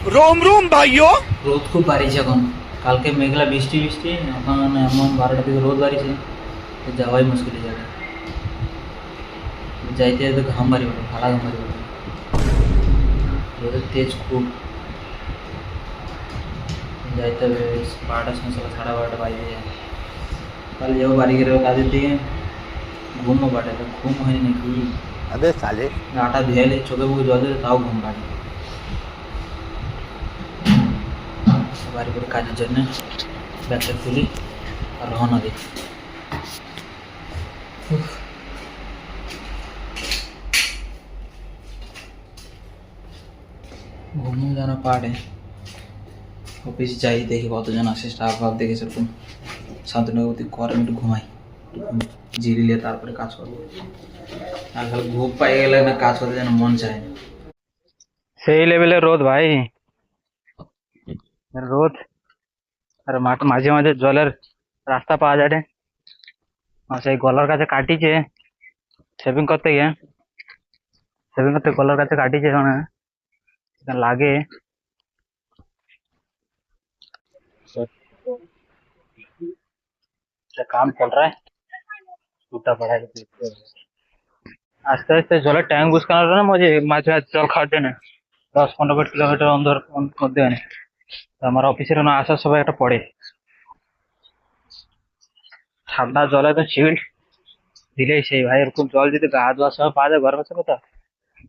रोम रोम भाइयों। রোদ খুব বাড়িছে এখন, কালকে মেঘলা বৃষ্টি বৃষ্টি, এখন এমন 12টার দিকে রোদ বাড়িছে, তো যাওয়াই মুশকিল হয়ে যাবে। যাইতে যাইতে ঘাম বাড়ি পড়ে, ভাড়া ঘাম বাড়ি পড়ে, রোদের তেজ খুব। যাইতে হবে 12টার সময়, 12:30 বাজে যায়। তাহলে যাবো বাড়ি গেলে কাজের দিকে, ঘুমও পাঠে, তো ঘুম হয়নি নাকি। अबे साले গাটা ধুয়াইলে চোখে মুখে জল দিলে তাও ঘুম পাড়ে। বাড়ি করে কাজের জন্য ব্যাগটা তুলি আর রওনা দিই। ঘুমও যেন পাড়ে। অফিস যাই, দেখি কতজন আসে, স্টাফ ভাব দেখে সেরকম শান্তনুভূতি করে, একটু ঘুমাই, জিরিলে তারপরে কাজ করবো। আর খালি ঘুম পাই গেলে না, কাজ করতে যেন মন চায় না। সেই লেভেলের রোদ ভাই, রোদ। আর মাঝে মাঝে জলের রাস্তা পাওয়া যায় রে। আর সেই গলার কাছে কাটিছে সেভিং করতে গিয়ে, গলার কাছে কাটিছে, মানে লাগে। काम चल रहा है, टूटा पड़ा है। আস্তে আস্তে জলের ট্যাঙ্ক বুঝকানোর না, মাঝে মাঝে জল খাটে না, 10-15 কিলোমিটার অন্তর মধ্যে আনে। আমার অফিসের না আসার সময় একটা পড়ে, ঠান্ডা জলে তো সিভিল দিলেই সেই ভাই, এরকম জল যদি গা ধোয়ার সময় পাওয়া যায় গরমের সময়, তো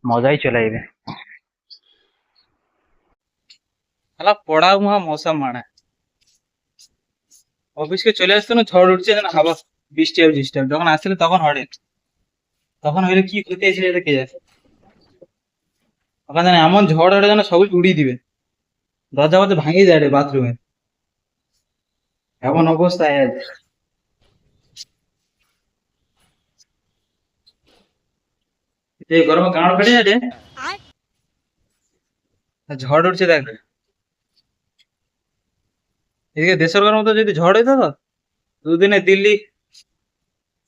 মজাই চলে যাবে। শালা পড়া মহা মৌসুম মানে অফিসকে চলে আসতো না, ঝড় উঠছে না, হাওয়া বৃষ্টি হবে, বৃষ্টি হবে, যখন আসছিল তখন হড়ে, তখন হইলে কি ক্ষতি আছে এটা কে জানে। ওখানে জানে এমন ঝড় ওঠে যেন সবই উড়িয়ে দিবে, দরজা ফরজা ভাঙিয়ে যায় রে বাথরুমে, এমন অবস্থায় আছে। এই গরমে গাঁড় ফেটে যায় রে, আর ঝড় উঠছে দেখ না। এদিকে দেশের মতো যদি ঝড় হইতো তো দুদিনে দিল্লি,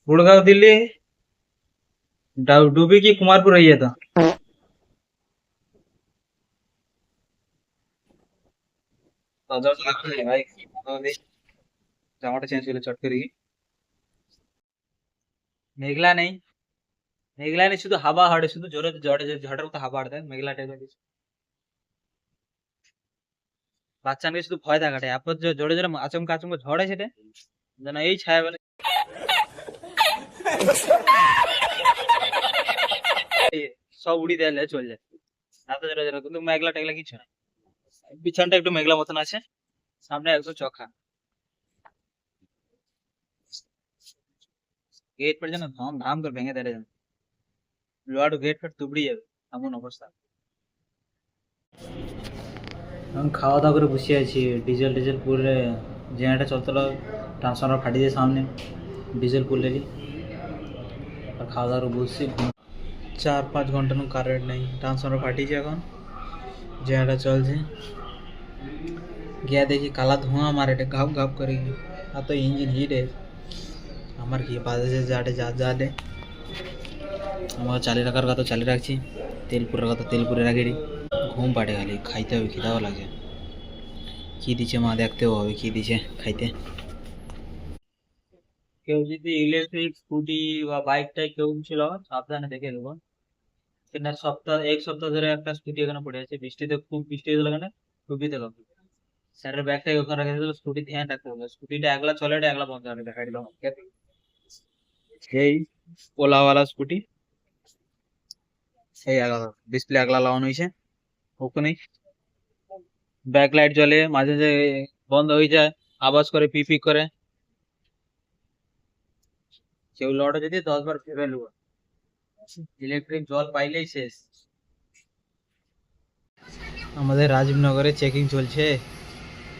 গুড়গাঁও দিল্লি ডুবি কি কুমারপুর হয়ে যেত। ভাই জামাটা চেঞ্জ করলে চট করে গিয়ে। মেঘলা নেই, মেঘলা নেই, শুধু হাওয়া হাড়ে, শুধু জোরে ঝড়ের মতো হাওয়া হাড়ে, মেঘলা টাইপের কিছু। বাচ্চা নিয়ে শুধু ভয় দেখাটে, এরপর জোরে জোরে আচমকা আচমকা ঝড় আছে রে, যেন এই ছায়া বলে সব উড়ি দেয়, চলে যায় এত জোরে জোরে। কিন্তু মেঘলা টেঘলা কিছু না, পিছনটা একটু মেঘলা মতন আছে, সামনে একদম চোখা। গেট पर যেন ধাম ধাম করে ভেঙে দেয় যেন, লোহার গেট ফেট তুবড়ি যাবে এমন অবস্থা। এখন খাওয়া দাওয়া করে বসে আছি, ডিজেল ডিজেল পুরে জেনারেটার চলছিল, ট্রান্সফর্মার ফাটি দিয়ে সামনে, ডিজেল পুরলে আর খাওয়া দাওয়া করে বসছি। 4-5 ঘন্টা নো কারেন্ট নেই, ট্রান্সফর্মার ফাটিয়েছে, এখন জেনারেটার চলছে। গিয়া দেখি কালা ধোঁয়া মারে, এটা ঘাপ ঘাপ করে গিয়ে, আর তো ইঞ্জিন হিট है। আমার কি বাজে যাটে যা দে, আমার চালিয়ে রাখার কথা চালিয়ে রাখছি, তেল পুরার কথা তেল পুরে রাখি। ঘুম পাড়ে, খালি খাইতে হবে, খিদাও লাগে। কি দিচ্ছে মা দেখতেও হবে, কি দিচ্ছে খাইতে। কেউ যদি ইলেকট্রিক স্কুটি বা বাইকটাই কেউ ছিল, সাবধানে দেখে দেবো। কিনা এক সপ্তাহ ধরে একটা স্কুটি এখানে পড়ে আছে, বৃষ্টিতে খুব বৃষ্টি হয়েছিল, এখানে খুবই দিল। স্যারের ব্যাগটাই ওখানে রেখে দিল, স্কুটি ধ্যান রাখতে হবে, স্কুটিটা একলা চলে, এটা একলা বন্ধ হবে, দেখাই দিল। এই ওলাওয়ালা স্কুটি, এই একলা ডিসপ্লে একলা লাগানো হয়েছে ওখানে, ব্যাক লাইট জ্বলে, মাঝে মাঝে বন্ধ হয়ে যায়, আওয়াজ করে পিপি করে। কেউ লড়ে যদি 10 বার ভেবে নেব, ইলেকট্রিক জল পাইলেই শেষ। আমাদের রাজীবনগরে চেকিং চলছে,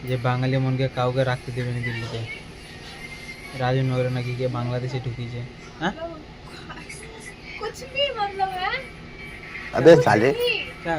যে বাঙালি মনকে কাউকে রাখতে দেবে না দিল্লিতে। রাজীবনগরে নাকি কে বাংলাদেশে ঢুকিয়েছে। হ্যাঁ कुछ भी मतलब है। अबे साले क्या